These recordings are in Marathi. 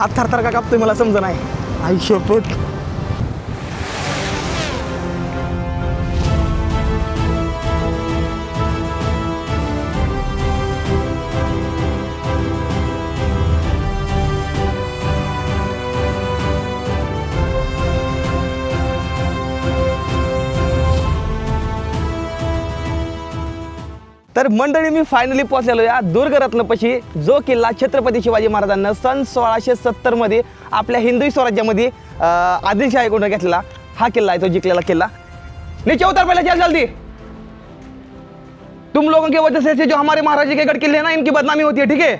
हात थरथर का कापतोय मला समजा नाही. आई शपथ. तर मंडळी मी फायनली पोहोचलेलो या दुर्गरत्नपशी, जो किल्ला छत्रपती शिवाजी महाराजांना सन 1670 मध्ये आपल्या हिंदवी स्वराज्यामध्ये आदिलशाहीकडून घेतलेला हा किल्ला आहे, तो जिंकलेला किल्ला. नीचे उतर पहले, चल जल्दी. तुम लोगों की वजह से जो हमारे महाराज के गढ़ किले हैं ना, इनकी बदनामी होती है, ठीक है.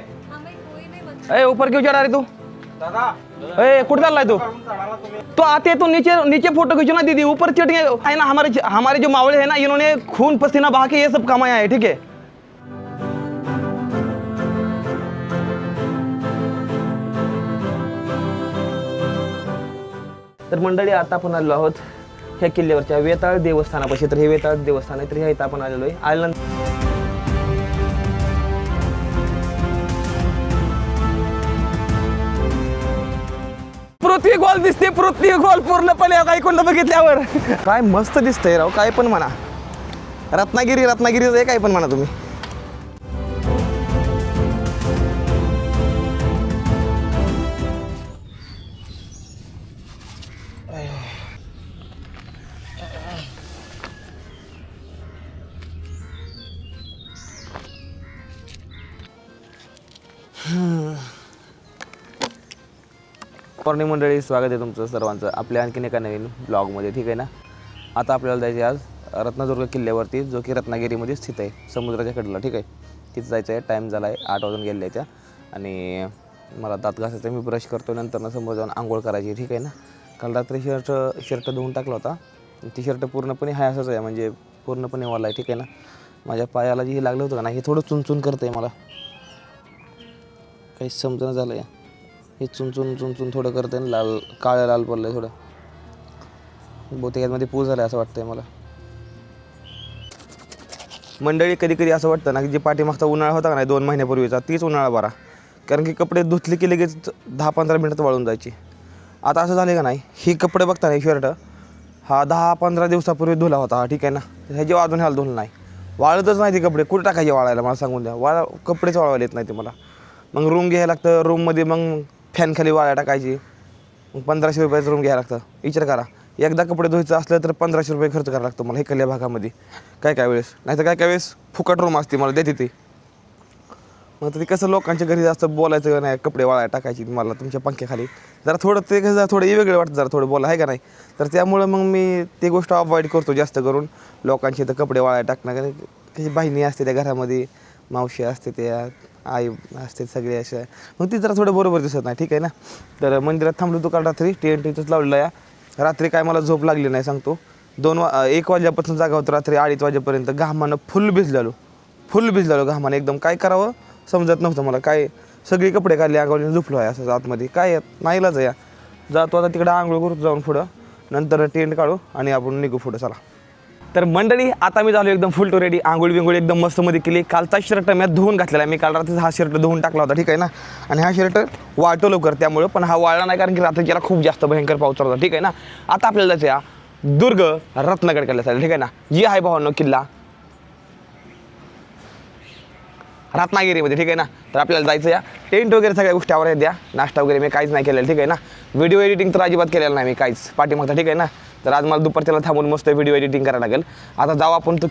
ए ऊपर क्यों चढ़ा रही तू दादा? ए कुछ डाल रहा है तू? तो आते तो नीचे नीचे फोटो खींचो ना दीदी, ऊपर चढ़ गए है ना. हमारे जो मावड़े हैं ना, इन्होंने खून पसीना बहा के ये सब कमाया है, ठीक है. तर मंडळी आता आपण आलेलो आहोत ह्या किल्ल्यावरच्या वेताळ देवस्थानापाशी. तर हे वेताळ देवस्थान आहे, तर ह्या इथं आपण आलेलो आहे. आल्यानंतर पृथ्वी गोल दिसते, पृथ्वी गोल पूर्णपणे काही कोण बघितल्यावर. काय मस्त दिसतंय राव, काय पण म्हणा. रत्नागिरी रत्नागिरीच आहे, काय पण म्हणा तुम्ही. मॉर्निंग मंडळी, स्वागत आहे तुमचं सर्वांचं आपल्या आणखीन एका नवीन ब्लॉगमध्ये. ठीक आहे ना. आता आपल्याला जायचं आहे आज रत्नदुर्ग किल्ल्यावरती, जो की रत्नागिरीमध्ये स्थित आहे, समुद्राच्या कडेला. ठीक आहे, तिथं जायचं आहे. टाईम झाला आहे, 8 वाजून गेले त्या. आणि मला दात घासायचं, मी ब्रश करतो, नंतर समोर जाऊन आंघोळ करायची. ठीक आहे ना. काल रात्री शर्ट धुवून टाकला होता. ती शर्ट पूर्णपणे हाय असंच आहे, म्हणजे पूर्णपणे वाला आहे. ठीक आहे ना. माझ्या पायाला जे लागलं होतं का नाही, हे थोडं चुनचुन करतं आहे. मला काही समजणं झालं आहे, हे चुनचुन थोडं करते आणि लाल काळं लाल पडलं आहे थोडं. बहुतेक यामध्ये पूज झाला असं वाटतंय मला. मंडळी कधी कधी असं वाटतं ना की जे पाठीमागचा उन्हाळा होता का नाही 2 महिन्यापूर्वीचा, तीच उन्हाळा बरा. कारण की कपडे धुतले की लगेच 10-15 मिनिटात वाळून जायची. आता असं झालं का नाही, ही कपडे बघता नाही, शर्ट हा 10-15 दिवसापूर्वी धुला होता हा. ठीक आहे ना. ह्याची अजून ह्याला धुलं नाही, वाळतच नाही ते कपडे. कुठे टाकायचे वाळायला मला सांगून द्या. कपडेच वाळवायला येत नाही ते मला. मग रूम घ्यायला लागतं, रूममध्ये मग फॅन खाली वाळा टाकायची. मग 1500 रुपयाचं रूम घ्यायला लागतं. विचार करा, एकदा कपडे धुवायचं असलं तर 1500 रुपये खर्च करायला लागतो मला इकडल्या भागामध्ये. काय वेळेस, नाही तर काय वेळेस फुकट रूम असते मला, देते ती. मग ते कसं लोकांच्या घरी जास्त बोलायचं नाही, कपडे वाळायला टाकायची मला तुमच्या पंख्याखाली. जरा थोडं ते कसं थोडं वेगळं वाटतं, जरा थोडं बोला आहे का नाही. तर त्यामुळं मग मी ते गोष्ट अवॉइड करतो जास्त करून. लोकांचे तर कपडे वाळायला टाकणं, कशी बहिणी असते त्या घरामध्ये, मावशी असते, त्या आई असते, सगळे असे. मग ती जरा थोडं बरोबर दिसत नाही. ठीक आहे ना. तर मंदिरात थांबलो होतो काल रात्री, टेंट इथंच लावलेला आहे. रात्री काय मला झोप लागली नाही सांगतो. 1 वाजल्यापासून जागा होतं, रात्री 2:30 वाजेपर्यंत घामानं फुल भिजलेलो घामानं एकदम. काय करावं समजत नव्हतं मला. काय सगळे कपडे काढले, अंगावरून झोपलो आहे असं आतमध्ये. काय नाईलाज आहे. जातो आता तिकडं आंघोळ करतो जाऊन पुढं, नंतर टेंट काढू आणि आपण निघू पुढं. चला. तर मंडळी आता मी झालो एकदम फुल टू रेडी. आंघोळ बिंगोळी एकदम मस्तमध्ये केली. कालचा शर्ट मी धुवून घातलेला आहे. मी काल रात्री हा शर्ट धुवून टाकला होता. ठीक आहे ना. आणि हा शर्ट वाळतो लवकर त्यामुळं, पण हा वाळला नाही कारण की रात्रीच्याला खूप जास्त भयंकर पाऊस होता. ठीक आहे ना. आता आपल्याला जायचं या दुर्ग रत्नगड किल्ल्यासाठी. ठीक आहे ना. जी आहे भावांनो किल्ला रत्नागिरीमध्ये. ठीक आहे ना. तर आपल्याला जायचं या. टेंट वगैरे सगळ्या गोष्टी आवरायला द्या. नाश्ता वगैरे मी काहीच नाही केलेलं. ठीक आहे ना. व्हिडिओ एडिटिंग तर अजिबात केलेलं नाही मी काहीच पाठीमागचा. ठीक आहे ना. तर आज मला दुपारच्याला थांबून मस्त व्हिडिओ एडिटिंग करायला लागेल. आता जाऊ आपण तो.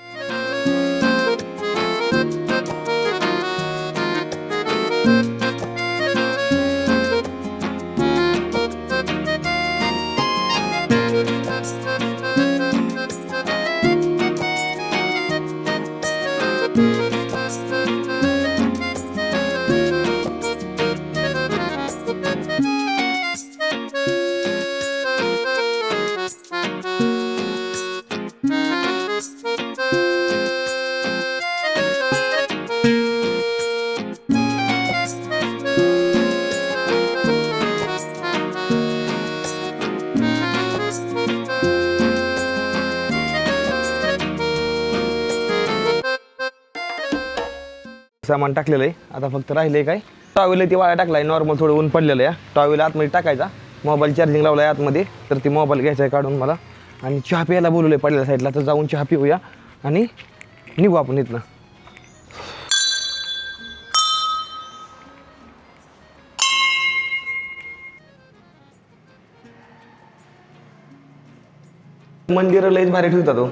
सामान टाकलेलं आहे. आता फक्त राहिलं आहे काय टॉवेल ती वाया टाकला आहे, नॉर्मल थोडं ऊन पडलेलं आहे. टॉवेल आतमध्ये टाकायचा, मोबाईल चार्जिंग लावला आहे आतमध्ये, तर ती मोबाईल घ्यायचा आहे काढून मला. आणि चहा प्यायला बोलवलं आहे पडलेल्या साईडला, तर जाऊन चहा पिऊया आणि निघू आपण इथनं. मंदिरं लयच भारी ठेवतात हो.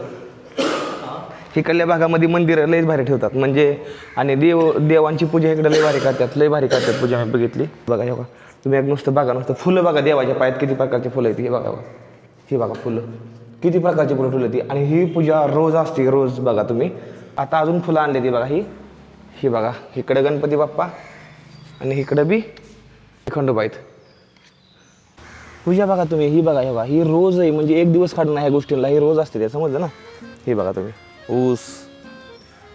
इकडल्या भागामध्ये मंदिरं लयच भारी ठेवतात म्हणजे. आणि देवांची पूजा इकडे लय भारी करतात, लय भारी करतात पूजा. मी बघितली बघा. हे बघा तुम्ही एक नुसतं बघा, नुसतं फुलं बघा देवाच्या पायात किती प्रकारची फुलं आहेत. हे बघा बघा, ही बघा फुलं किती प्रकारची फुलं ठेवली ती. आणि ही पूजा रोज असते, रोज बघा तुम्ही. आता अजून फुलं आणली ती बघा. ही बघा, इकडं गणपती बाप्पा आणि इकडं बी खंडोबा आहेत. पूजा बघा तुम्ही. ही बघा, हे बघा, ही रोज आहे म्हणजे एक दिवस काढणं ह्या गोष्टीला, ही रोज असते ते, समजलं ना. हे बघा तुम्ही, ऊस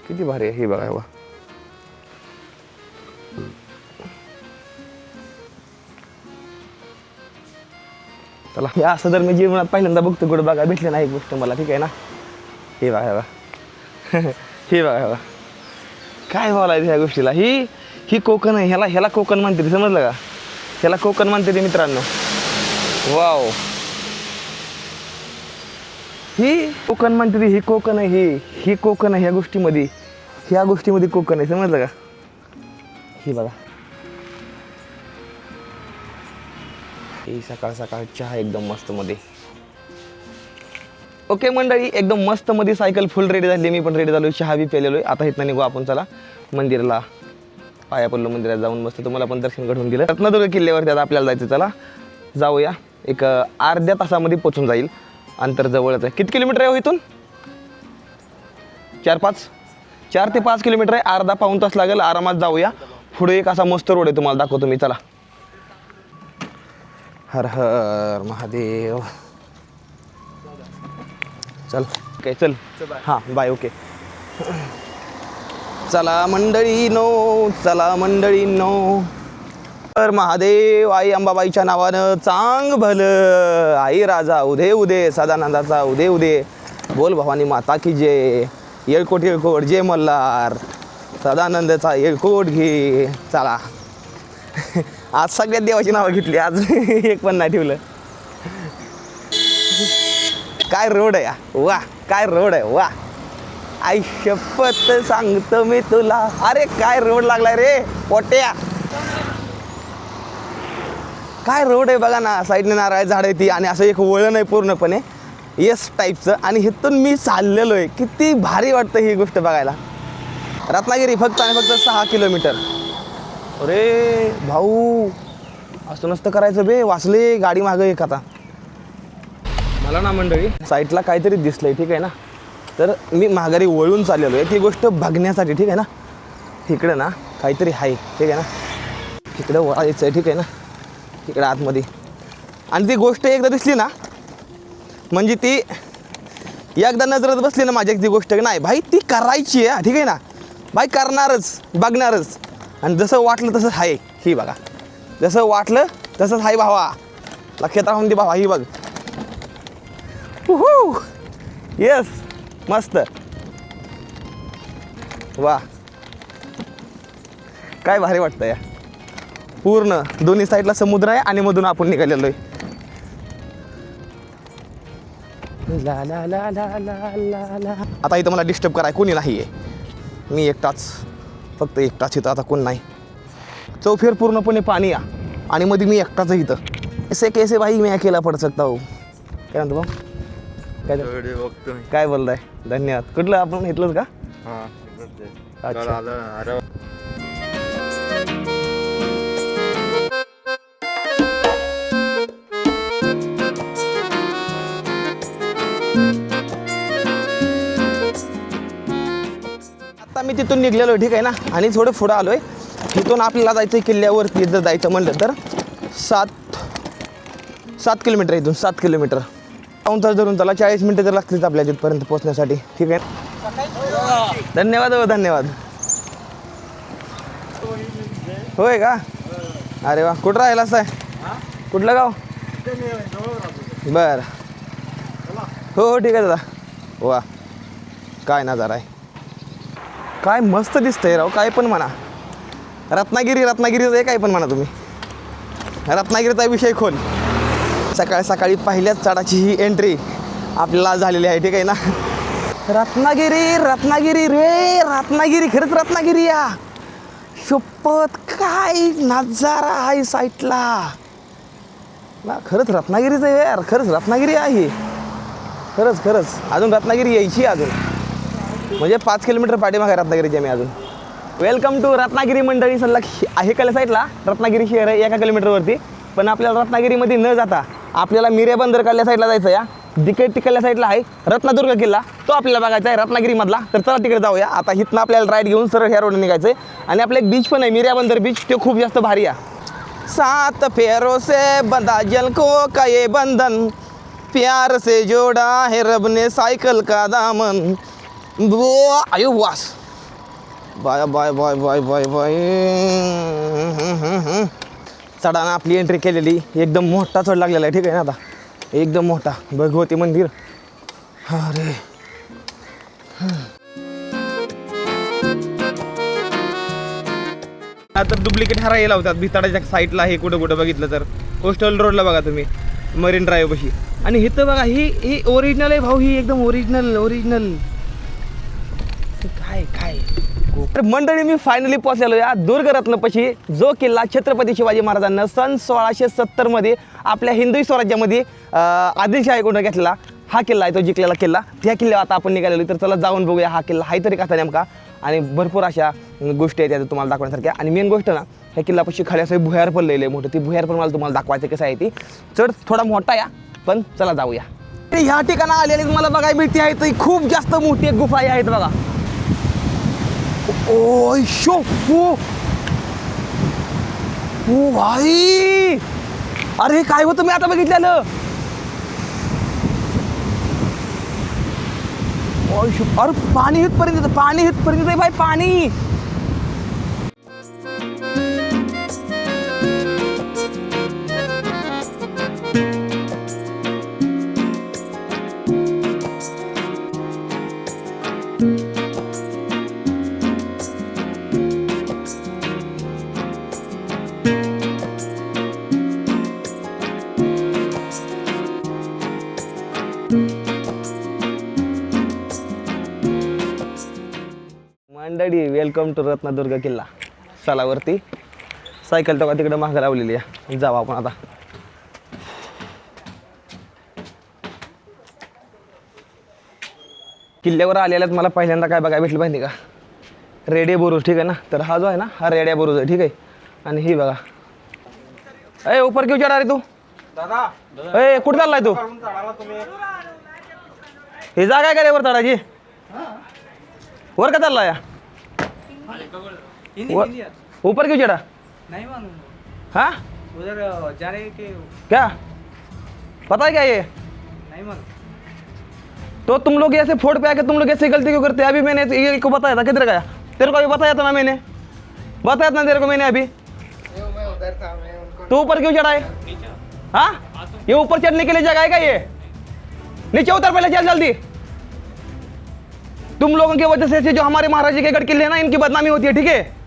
किती भारी आहे. हे बघा, हे बघा. चला, हे असं जर मी जीवनात पहिल्यांदा बघतो कुठं बघा भेटले नाही एक गोष्ट मला, ठीक आहे ना. हे बघा, हे बघा. हे बघा, हे बघा, काय बोलायचं ह्या गोष्टीला. ही कोकण आहे, ह्याला कोकण म्हणते, समजलं का. ह्याला कोकण म्हणते ते मित्रांनो. वाव, ही कोकण म्हणते, ही कोकण आहे. ही कोकण आहे ह्या गोष्टीमध्ये, ह्या गोष्टीमध्ये कोकण आहे, समजलं का. ही बघा, ही सकाळ सकाळ चहा एकदम मस्त मध्ये. ओके मंडळी, एकदम मस्त मध्ये सायकल फुल रेडी झाली, मी पण रेडी झालो, चहा बी प्यालेलो आहे. आता इथनं निघू आपण. चला मंदिराला, पाया पडलो मंदिरात जाऊन मस्त. तुम्हाला पण दर्शन घडवून दिलं. रत्नदुर्ग किल्ल्यावरती आता आपल्याला जायचं. चला जाऊया. एक अर्ध्या तासामध्ये पोचून जाईल, अंतर जवळच आहे. किती किलोमीटर आहे हो इथून? 4 ते 5 किलोमीटर आहे. अर्धा पाऊण तास लागेल, आरामात जाऊया. पुढे एक असा मस्त रोड आहे, तुम्हाला दाखवतो मी. चला. हर हर महादेव. चल ओके, चल हां बाय. ओके चला मंडळी नो, चला मंडळी नो. हर महादेव. आई अंबाबाईच्या नावानं चांग भलं. आई राजा उदे उदे, सदानंदाचा उदे उदे. बोल भवानी माता की जय. येळकोट येळकोट जय मल्हार. सदानंदचा येळकोट घे. चला. आज सगळ्यात देवाची नावं घेतली, आज एक पण नाही ठेवलं. काय रोड आहे, वा काय रोड आहे, वा. आई शपथ सांगतो मी तुला. अरे काय रोड लागलाय रे पोट्या. काय रोड आहे बघा ना. साईडने नारळ झाड आहे ती, आणि असं एक वळण आहे पूर्णपणे येस टाईपचं. आणि इथून मी चाललेलो आहे. किती भारी वाटतं ही गोष्ट बघायला. रत्नागिरी फक्त आणि फक्त 6 किलोमीटर. अरे भाऊ, असं नसतं करायचं बे. वाचले गाडी मागं एक. आता मला ना मंडळी साईडला काहीतरी दिसलंय, ठीक आहे ना. तर मी माघारी वळून चाललेलो आहे ती गोष्ट बघण्यासाठी, ठीक आहे ना. इकडं ना काहीतरी आहे, ठीक आहे ना. तिकडं वळायचं आहे, ठीक आहे ना, तिकडं आतमध्ये. आणि ती गोष्ट एकदा दिसली ना, म्हणजे ती एकदा नजरात बसली ना माझ्या, ती गोष्ट नाही भाई ती करायची आहे, ठीक आहे ना. भाई करणारच, बघणारच. आणि जसं वाटलं तसं आहे. ही बघा, जसं वाटलं तसंच आहे भावा. लक्षात राहून दे भावा. ही बघ. येस, मस्त. वा, काय भारी वाटतं या. पूर्ण दोन्ही साईडला समुद्र आहे आणि मधून आपण निघालेलो आहे. ला ला ला ला ला ला ला. आता इथं मला डिस्टर्ब कराय कोणी नाही आहे. मी एकटाच, फक्त एकटाच इथं. आता कोण नाही. चौफेर पूर्णपणे पाणी या, आणि मध्ये मी एकटाच आहे इथं. ऐसे कैसे भाई मैं अकेला पड सकता हूँ. काय म्हणतो भाऊ, काय बोलताय. धन्यवाद. कुठलं आपण इथलंच का. अच्छा. आता मी तिथून निघलेलो आहे, ठीक आहे ना. आणि थोडं पुढं आलोय. तिथून आपल्याला जायचं किल्ल्यावरती. जर जायचं म्हणलं तर 7 किलोमीटर. इथून 7 किलोमीटर. पाऊण तास धरून त्याला 40 मिनटं तर लागतील आपल्या तिथपर्यंत पोहोचण्यासाठी, ठीक आहे. धन्यवाद हो, धन्यवाद. होय का. अरे वा. कुठं राहिलास आहे, कुठलं गाव. बरं, हो हो ठीक आहे दादा. वा, काय नजारा आहे. काय मस्त दिसतंय राव. काय पण म्हणा, रत्नागिरीचं काय पण म्हणा तुम्ही, रत्नागिरीचा विषय खोल. सकाळी सकाळी पहिल्याच चढाची ही एंट्री आपल्याला झालेली आहे, ठीक आहे ना. रत्नागिरी रे, रत्नागिरी, खरंच रत्नागिरी या. शपथ काय नजारा आहे साईटला ना, खरंच रत्नागिरीचं आहे यार, खरंच रत्नागिरी आहे खरंच. अजून रत्नागिरी यायची अजून, म्हणजे 5 किलोमीटर पाठीमागे रत्नागिरीची आम्ही अजून. वेलकम टू रत्नागिरी मंडळी. सल्ला आहे कल्या साईडला रत्नागिरी शहर आहे 1 किलोमीटरवरती. पण आपल्याला रत्नागिरीमध्ये न जाता आपल्याला मिऱ्या बंदर काढल्या साईडला जायचं या. तिकडल्या साईडला आहे रत्नदुर्ग किल्ला, तो आपल्याला बघायचा आहे रत्नागिरीमधला. तर चला तिकडे जाऊया. आता इथनं आपल्याला राईड घेऊन सरळ ह्या रोडने निघायचं आहे. आणि आपलं एक बीच पण आहे मिऱ्या बंदर बीच, ते खूप जास्त भारी आहे. 7 फेरों से बंधा जल को का ये बंधन, प्यार से जोड़ा है रब ने साइकिल का दामन. आयो वास bye bye bye bye bye bye. चढानं आपली एंट्री केलेली, एकदम मोठा चढ लागलेला आहे, ठीक आहे ना. आता एकदम मोठा भगवती मंदिर. अरे तर डुप्लिकेट हरायला लावतात भिताडाच्या साईडला. हे कुठं बघितलं तर कोस्टल रोडला बघा तुम्ही, मरीन ड्राईव्ह पशी. आणि इथं बघा ही ओरिजिनल आहे भाऊ, ही एकदम ओरिजिनल. काय तर मंडळी, मी फायनली पोहोचलेलो या दुर्गरत्नपशी, जो किल्ला छत्रपती शिवाजी महाराजांना सन 1670 आपल्या हिंदवी स्वराज्यामध्ये आदिलशाहीकडून घेतलेला हा किल्ला आहे, तो जिंकलेला किल्ला. त्या किल्ल्यावर आता आपण निघालेलो. तर चला जाऊन बघूया हा किल्ला आहे तरी कसा नेमका. आणि भरपूर अशा गोष्टी आहेत तुम्हाला दाखवण्यासारख्या. आणि मेन गोष्ट ना, ह्या किल्ल्यापाशी खाली असं भुयार पडलेलं आहे मोठं. ती भुयार पण मला तुम्हाला दाखवायचं कसं आहे. ती चढ थोडा मोठा या, पण चला जाऊया. ह्या ठिकाणा आलेली तुम्हाला बघायला मिळते आहे, ती खूप जास्त मोठी एक गुफा आहेत बघा. ओ शो ओ भाई, अरे काय होतं मी आता बघितलेलं. अरे पाणी इथपर्यंत आहे भाई, पाणी. मंडळी, वेलकम टू रत्नदुर्ग किल्ला. चला वरती, सायकल तर तिकडे मागं लावलेली आहे, जाऊ आपण आता. किल्ल्यावर आलेल्यात मला पहिल्यांदा काय बघायला भेटलं माहिती का, रेडिया बुरुज, ठीक आहे ना. तर हा जो आहे ना, हा रेडिया बुरुज आहे, ठीक आहे. आणि ही बघा, अय ऊपर क्यों चढा रे तू दादा, अय कुठं चाललाय तू. हे जागा आहे का रे वर चढायची, वर का चालला या. ऊपर क्यों चढ़ा? नहीं मालूम। हाँ उधर जा रहे कि क्या पता है क्या ये? नहीं मालूम। तो तुम लोग ऐसे फोड़ पे आके तुम लोग ऐसे गलती क्यों करते हैं? अभी मैंने ये को बताया था, किधर गया? तेरे को अभी बताया था ना, मैंने बताया था ना तेरे को मैंने अभी. मैं उधर था, मैं उनको तो ऊपर क्यों चढ़ा है? हाँ, ये ऊपर चढ़ने के लिए जगह है क्या ये? नीचे उतर पहले, चल जल्दी. तुम लोगों की वजह से जो हमारे महाराज जी के गढ़ किले हैं ना, इनकी बदनामी होती है, ठीक है.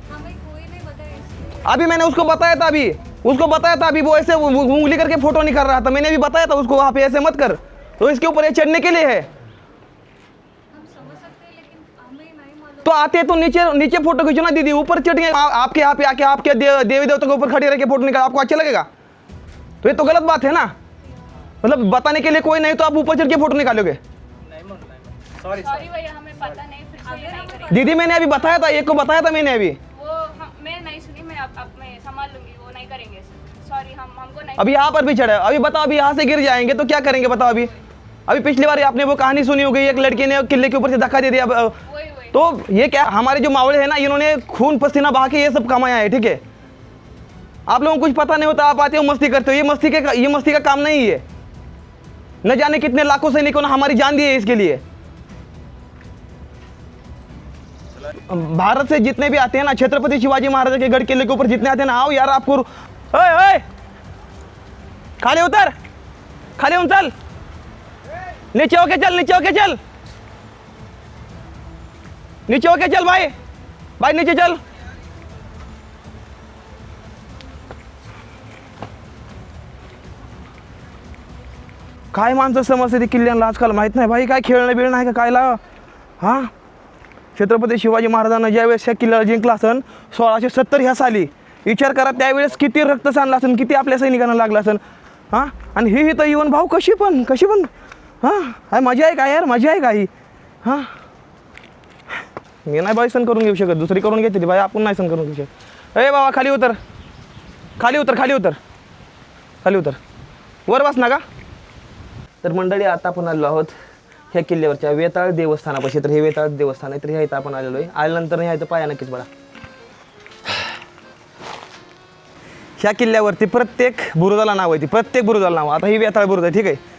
अभी मैंने उसको बताया था, अभी वो ऐसे उंगली करके फोटो नहीं कर रहा था. मैंने भी बताया था उसको, वहाँ पे ऐसे मत कर. तो इसके ऊपर ये चढ़ने के लिए है. तो आते तो नीचे फोटो खींचो ना दीदी. ऊपर चढ़ गए आपके यहाँ पे आके, आपके देवी देवता के ऊपर खड़े रह के फोटो निकाल, आपको अच्छा लगेगा? तो ये तो गलत बात है ना. मतलब बताने के लिए कोई नहीं तो आप ऊपर चढ़ के फोटो निकालोगे. सॉरी भैया, हमें पता नहीं, फिर से ये नहीं करेंगे. दीदी मैंने अभी बताया था, एक को बताया था मैंने अभी. मैं नहीं सुनी, मैं अब मैं संभाल लूंगी, वो नहीं करेंगे. सॉरी, हमको नहीं. अभी यहाँ पर भी चढ़ा. अभी बताओ, अभी यहाँ से गिर जाएंगे तो क्या करेंगे बताओ. अभी पिछली बार आपने वो कहानी सुनी होगी, एक लड़के ने किले के ऊपर से धक्का दे दिया. वही तो ये क्या, हमारे जो मावड़े हैं ना, इन्होंने खून पसीना बहा के ये सब कमाया है, ठीक है. आप लोगों को कुछ पता नहीं होता, आप आते हो मस्ती करते हो. ये मस्ती का काम नहीं है. न जाने कितने लाखों सैनिकों ने हमारी जान दी है इसके लिए. भारत से जितने भी आते हैं ना, छत्रपति शिवाजी महाराज के गढ़ किले के ऊपर जितने आते हैं ना, आओ यार आपको. ओए ओए, खाली उतर, खाली चल, नीचे होके चल, नीचे होके चल, नीचे होके चल भाई, भाई नीचे चल. काय माणसं समजते ते किल्ल्यांना आजकाल माहीत नाही भाई, काय खेळणं बिळणं आहे का काय लावा. हां, छत्रपती शिवाजी महाराजांना ज्यावेळेस ह्या किल्ल्याला जिंकला असन 1670 ह्या साली, विचार करा त्यावेळेस किती रक्त सांडलं असेल, किती आपल्या सैनिकांना लागलं असेल. हां, आणि ही तर येऊन भाऊ कशी पण हां, काय मजा आहे काय यार, मजा आहे काही. हां, मी नाही बाई सण करून घेऊ शकत, दुसरी करून घेते ती बाई, आपण नाही सण करून घेऊ शकत. ए बाबा खाली उतर, खाली उतर, खाली उतर, खाली उतर, वर बस ना का. तर मंडळी आता आपण आलेलो आहोत ह्या किल्ल्यावरच्या वेताळ देवस्थानापाशी. तर हे वेताळ देवस्थान आहे, तर ह्या इथं आपण आलेलो आहे. आल्यानंतर ह्या इथं पाया नक्कीच बघा. ह्या किल्ल्यावरती प्रत्येक बुरुजाला नाव आहे, ती प्रत्येक बुरुजाला नाव. आता ही वेताळ बुरुज आहे, ठीक आहे.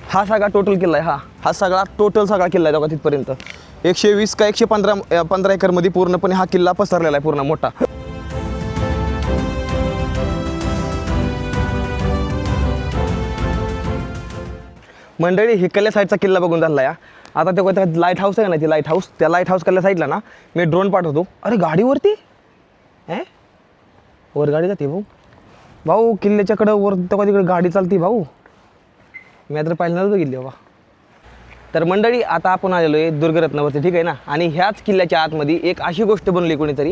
हा सगळा टोटल किल्ला आहे. हा सगळा टोटल सगळा किल्ला आहे बघा तिथपर्यंत. 120 का 115 एकरमध्ये पूर्णपणे हा किल्ला पसरलेला आहे, पूर्ण मोठा. मंडळी हिकल्या साईडचा किल्ला बघून झाला या. आता ते लाईट हाऊस आहे ना, ती लाईट हाऊस, त्या लाईट हाऊस कल्ल्या साईडला ना मी ड्रोन पाठवतो. अरे गाडीवरती वर गाडी जाते भाऊ किल्ल्याच्याकडं वर, तेव्हा तिकडे गाडी चालते भाऊ. मी आता पहिल्यांदाच बघितली बाबा. तर मंडळी आता आपण आलेलो आहे दुर्गरत्नावरती, ठीक आहे ना. आणि ह्याच किल्ल्याच्या आतमध्ये एक अशी गोष्ट बनवली कोणीतरी,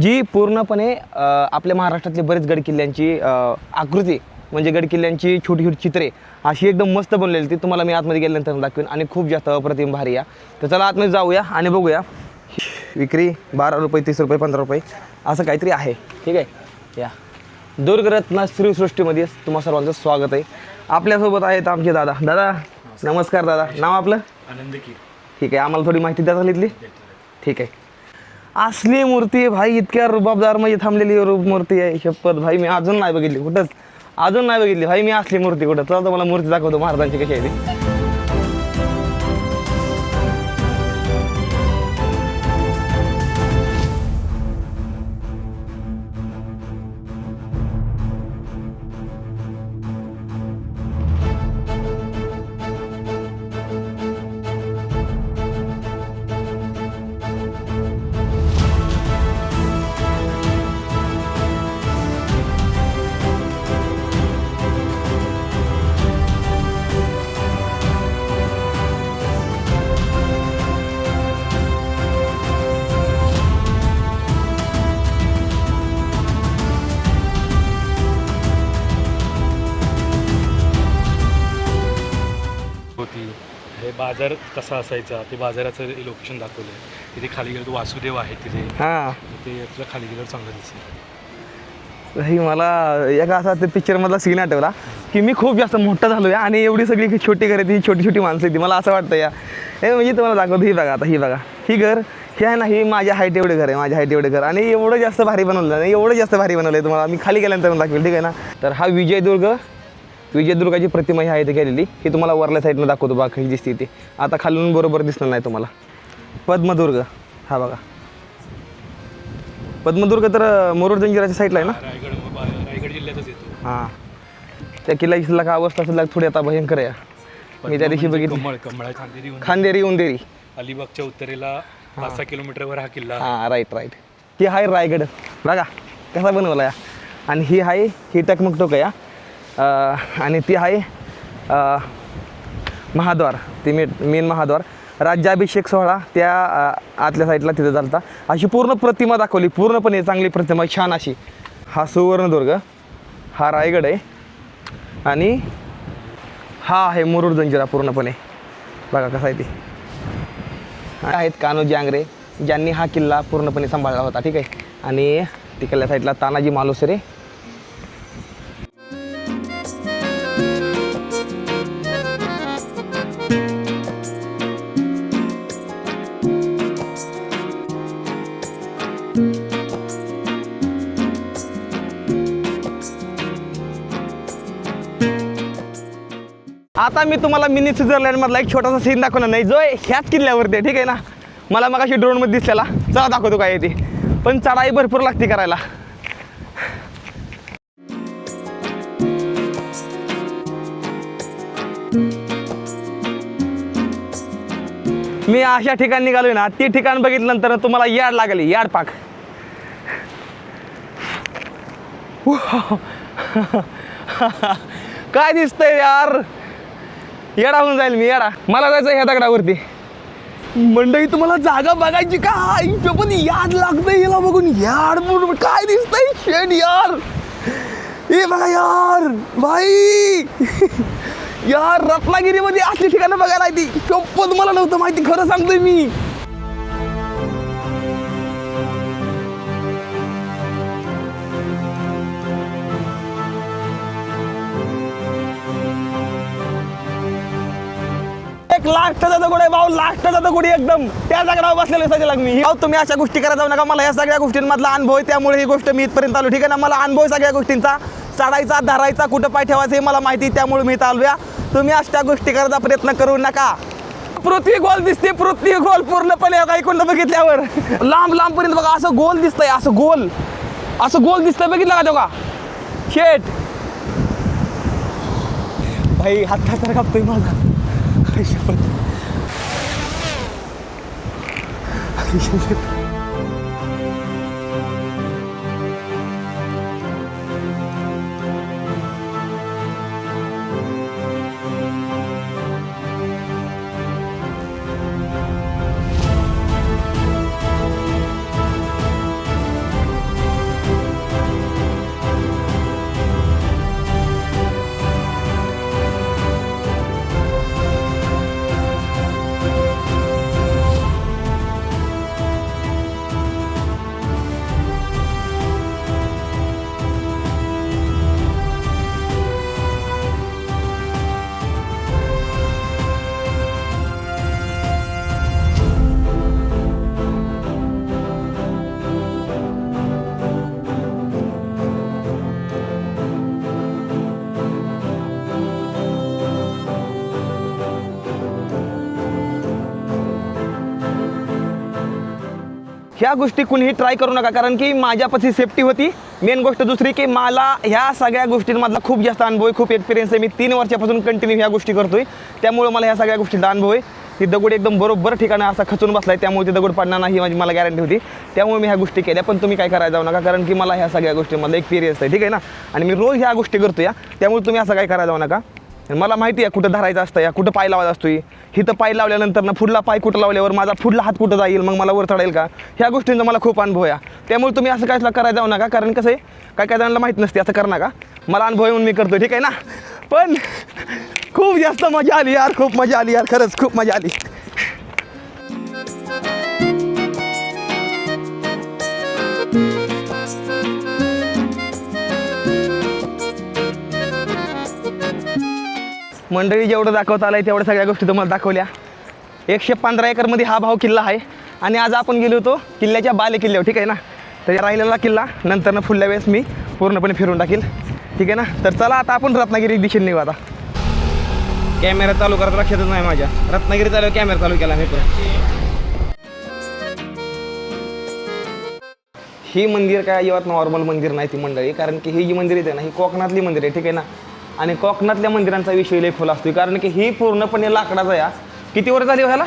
जी पूर्णपणे आपल्या महाराष्ट्रातले बरेच गडकिल्ल्यांची आकृती, म्हणजे गडकिल्ल्यांची छोटी छोटी चित्रे अशी एकदम मस्त बनलेली. ती तुम्हाला मी आतमध्ये गेल्यानंतर दाखवेन आणि खूप जास्त अप्रतिम भारी या. तर चला आतमध्ये जाऊया आणि बघूया. विक्री 12 रुपये, 30 रुपये, 15 रुपये असं काहीतरी आहे, ठीक आहे. या दुर्गरत्न श्रीसृष्टीमध्ये तुम्हा सर्वांचं स्वागत आहे. आपल्यासोबत आहेत आमचे दादा. दादा नमस्कार. दादा नाव आपलं? आनंद की. ठीक आहे, आम्हाला थोडी माहिती द्या इथली. ठीक आहे. असली मूर्ती आहे भाई, इतक्या रुबाबदार म्हणजे थांबलेली रूप मूर्ती आहे. शपथ भाई, मी अजून नाही बघितली कुठंच, अजून नाही बघितली भाई मी असली मूर्ती कुठं. चला तर मला मूर्ती दाखवतो महाराजांची कशी आहे ती. हे बाजार कसा असायचा ते बाजाराचं लोकेशन दाखवलं आहे. तिथे खाली गेलं तो वासुदेव आहे तिथे. हां, ते आपलं खाली गेलं चांगलं दिसेल. भाई मला एका असा ते पिक्चरमधला सीन आठवला की मी खूप जास्त मोठा झालो आहे आणि एवढी सगळी छोटी घर आहे, ही छोटी छोटी माणसं आहे ती. मला असं वाटतं या हे म्हणजे तुम्हाला दाखवतो. ही बघा आता, ही बघा ही घर, हे आहे ना, ही माझ्या हाईट एवढे घर आहे, माझ्या हाईट एवढे घर. आणि एवढं जास्त भारी बनवलं नाही, एवढं जास्त भारी बनवलं आहे तुम्हाला मी खाली गेल्यानंतर दाखवेल, ठीक आहे ना. तर हा विजयदुर्गाची प्रतिमा ही आहे इथे केलेली, ही तुम्हाला वरल्या साईडनं दाखवतो बघा कशी दिसते ती. आता खालून बरोबर दिसणार नाही तुम्हाला. पद्मदुर्ग हा बघा, पद्मदुर्ग तर मुरुड जंजिराच्या साईडला आहे ना. रायगड जिल्ह्यातच येतो. हां, त्या किल्ल्याची का अवस्था असेल थोडी आता भयंकर आहे. मी त्या दिवशी बघितली. कमळ खांदेरी उंदेरी अलिबागच्या उत्तरेला 5-6 किलोमीटरवर हा किल्ला. हां, राईट. ही आहे रायगड बघा कसा बनवला या. आणि ही आहे, ही टकमक टोक या. आणि ती आहे महाद्वार, ती मेन महाद्वार. राज्याभिषेक सोहळा त्या आतल्या साईडला तिथं झाला. अशी पूर्ण प्रतिमा दाखवली, पूर्णपणे चांगली प्रतिमा, छान अशी. हा सुवर्णदुर्ग, हा रायगड आहे आणि हा आहे मुरुड जंजिरा पूर्णपणे. बघा कसा आहे ती. आहेत कान्होजी आंग्रे ज्यांनी हा किल्ला पूर्णपणे सांभाळला होता, ठीक आहे. आणि तिकडल्या साईडला तानाजी मालुसरे. आता मी तुम्हाला मिनी स्वित्झर्लंडमधला एक छोटासा सीन दाखवणार नाही जो ह्याच किल्ल्यावरती आहे, ठीक आहे ना. मला मग अशी ड्रोनमध्ये दिसलेला, चला दाखवतो काय आहे ती. पण चढाई भरपूर लागते करायला. मी अशा ठिकाणी निघालोय ना, ती ठिकाण बघितल्यानंतर तुम्हाला याड लागली, याड पाक. काय दिसतंय यार, येडा होऊन जाईल मी, येडा. मला जायचं ह्या दगडावरती. मंडळी तुम्हाला जागा बघायची काय, पण याद लागतंय याला बघून. यार काय दिसतंय शेड यार, हे बघा यार भाई. यार रत्नागिरीमध्ये असली ठिकाणं बघायला ती शपथ मला नव्हतं माहिती, खरं सांगतोय मी. एक लास्टचा दगड आहे भाऊ, लास्टचा दगड एकदम त्या दगडावर बसलेलं असायचं लागली. भाऊ तुम्ही अशा गोष्टी करत जाऊ नका, मला या सगळ्या गोष्टींमधला अनुभव आहे, त्यामुळे ही गोष्ट मी इथपर्यंत आलो, ठीक आहे ना. मला अनुभव सगळ्या गोष्टींचा, चढायचा धरायचा कुठं पाय ठेवायचं हे मला माहिती, त्यामुळे मी इथं आलोया. तुम्ही अशा गोष्टी करायचा प्रयत्न करू नका. पृथ्वी गोल दिसते, पृथ्वी गोल पूर्णपणे काही कोणतं बघितल्यावर लांब लांबपर्यंत बघा असं गोल दिसतंय, असं गोल, असं गोल दिसतंय, बघितलं का तेव्हा शेट भाई. हात तर कापतोय माझा. ह्या गोष्टी कुणीही ट्राय करू नका, कारण की माझ्यापाशी सेफ्टी होती. मेन गोष्ट दुसरी की मला ह्या सगळ्या गोष्टींमधला खूप जास्त अनुभव आहे, खूप एक्सपिरियन्स आहे. मी 3 वर्षापासून कंटिन्यू ह्या गोष्टी करतोय, त्यामुळे मला ह्या सगळ्या गोष्टींचा अनुभव आहे. ती दगड एकदम बरोबर ठिकाणी असा खचून बसलाय, त्यामुळे ती दगड पडणार नाही माझी मला गॅरंटी होती, त्यामुळे मी ह्या गोष्टी केल्या. पण तुम्ही काय करायला जाऊ नका, कारण की मला ह्या सगळ्या गोष्टींमधला एक्सपिरियन्स आहे, ठीक आहे ना. आणि मी रोज ह्या गोष्टी करतो या, त्यामुळे तुम्ही असं काय करायला जाऊ नका. मला माहिती आहे कुठं धरायचं असतं, या कुठं पाय लावायचा असतो. हिथं पाय लावल्यानंतर ना पुढला पाय कुठं लावल्यावर माझा पुढला हात कुठं जाईल, मग मला वर चढेल का, ह्या गोष्टींचा मला खूप अनुभव आहे. त्यामुळे तुम्ही असं काय करायला जाऊ नका, कारण कसं आहे काय काय जणांना माहीत नसते, असं करू नका. मला अनुभव येऊन मी करतो, ठीक आहे ना. पण खूप जास्त मजा आली यार, खूप मजा आली यार, खरंच खूप मजा आली. मंडळी जेवढं दाखवता आलं आहे तेवढ्या सगळ्या गोष्टी तुम्हाला दाखवल्या. 115 एकरमध्ये हा भाऊ किल्ला आहे आणि आज आपण गेलो होतो किल्ल्याच्या बाले किल्ल्यावर, ठीक आहे ना. तर राहिलेला किल्ला नंतर ना पुढल्या वेळेस मी पूर्णपणे फिरून टाकेल, ठीक आहे ना. तर चला आता आपण रत्नागिरी दिशेने निघू. आता कॅमेरा चालू करत लक्षातच नाही माझ्या, रत्नागिरी चालू कॅमेरा चालू केला मी पण. ही मंदिर काय अजिबात नॉर्मल मंदिर नाही ती मंडळी, कारण की ही जी मंदिर आहे ना ही कोकणातली मंदिर आहे, ठीक आहे ना. आणि कोकणातल्या मंदिरांचा विषय लय फुल असतो, कारण की ही पूर्णपणे लाकडाचा या. किती वर्ष झाली ह्याला?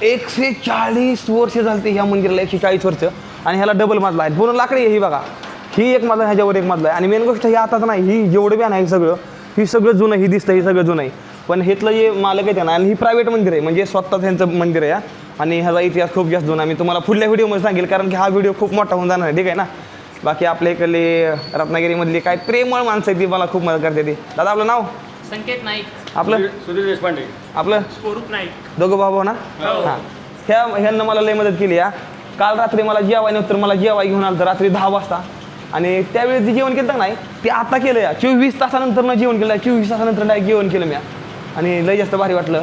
140 वर्ष झाली ह्या मंदिराला, 140 वर्ष. आणि ह्याला डबल मजला आहे, पूर्ण लाकडी आहे ही बघा. ही एक मजला, ह्याच्यावर एक मजला आहे. आणि मेन गोष्ट ही आताच नाही, ही जेवढं बी आहे सगळं, ही सगळं जुनं, ही दिसतं ही सगळं जुनं आहे. पण हेतलं जे मालक आहे ना, आणि ही प्रायव्हेट मंदिर आहे, म्हणजे स्वतःच ह्यांचं मंदिर आहे. आणि ह्याचा इतिहास खूप जास्त जुना मी तुम्हाला पुढल्या व्हिडिओमध्ये सांगेल, कारण की हा व्हिडिओ खूप मोठा होऊन जाणार आहे, ठीक आहे ना. बाकी आपल्या इकडले रत्नागिरीमधली काय प्रेमळ माणसं आहे ती मला खूप मदत करते ती. दादा आपलं नाव? संकेत नाईक. आपलं? सुधीर देशपांडे. आपलं? स्वरूप नाईक. दोघं भाऊ ना. हां, ह्यांना मला लय मदत केली या. काल रात्री मला जेवाय नव्हतं, मला जेवाय घेऊन आलं तर रात्री 10 वाजता. आणि त्यावेळेस जे जेवण केलं नाही ते आता केलं या. 24 तासानंतर जेवण केलं, 24 तासानंतर डायरेक्ट जेवण केलं मी. आणि लय जास्त भारी वाटलं.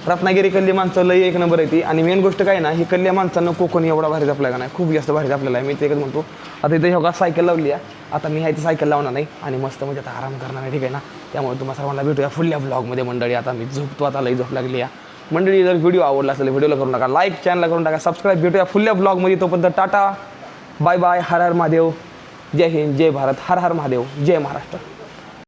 रत्नागिरी कल्ली माणसं लई एक नंबर आहे ती. आणि मेन गोष्ट काय ना, ही कल्ल्या माणसांना कोकणी एवढा भारी जपला का नाही, खूप जास्त भारी जपलेला आहे. मी ते एकच म्हणतो. आता इथे हो का सायकल लावली आहे, आता मी ती सायकल लावणार नाही आणि मस्त म्हणजे आता आराम करणार आहे, ठीक आहे ना. त्यामुळे तुम्हाला सर्वांना भेटूया फुल्या ब्लॉगमध्ये मंडळी. आता मी झोपतो, आता लई झोप लागली आहे मंडळी. जर व्हिडिओ आवडला असेल व्हिडिओला करून टाका लाईक, चॅनलला करून टाका सबस्क्राईब. भेटूया फुल्या ब्लॉगमध्ये. तोपर्यंत टाटा बाय बाय. हर हर महादेव. जय हिंद, जय भारत. हर हर महादेव, जय महाराष्ट्र.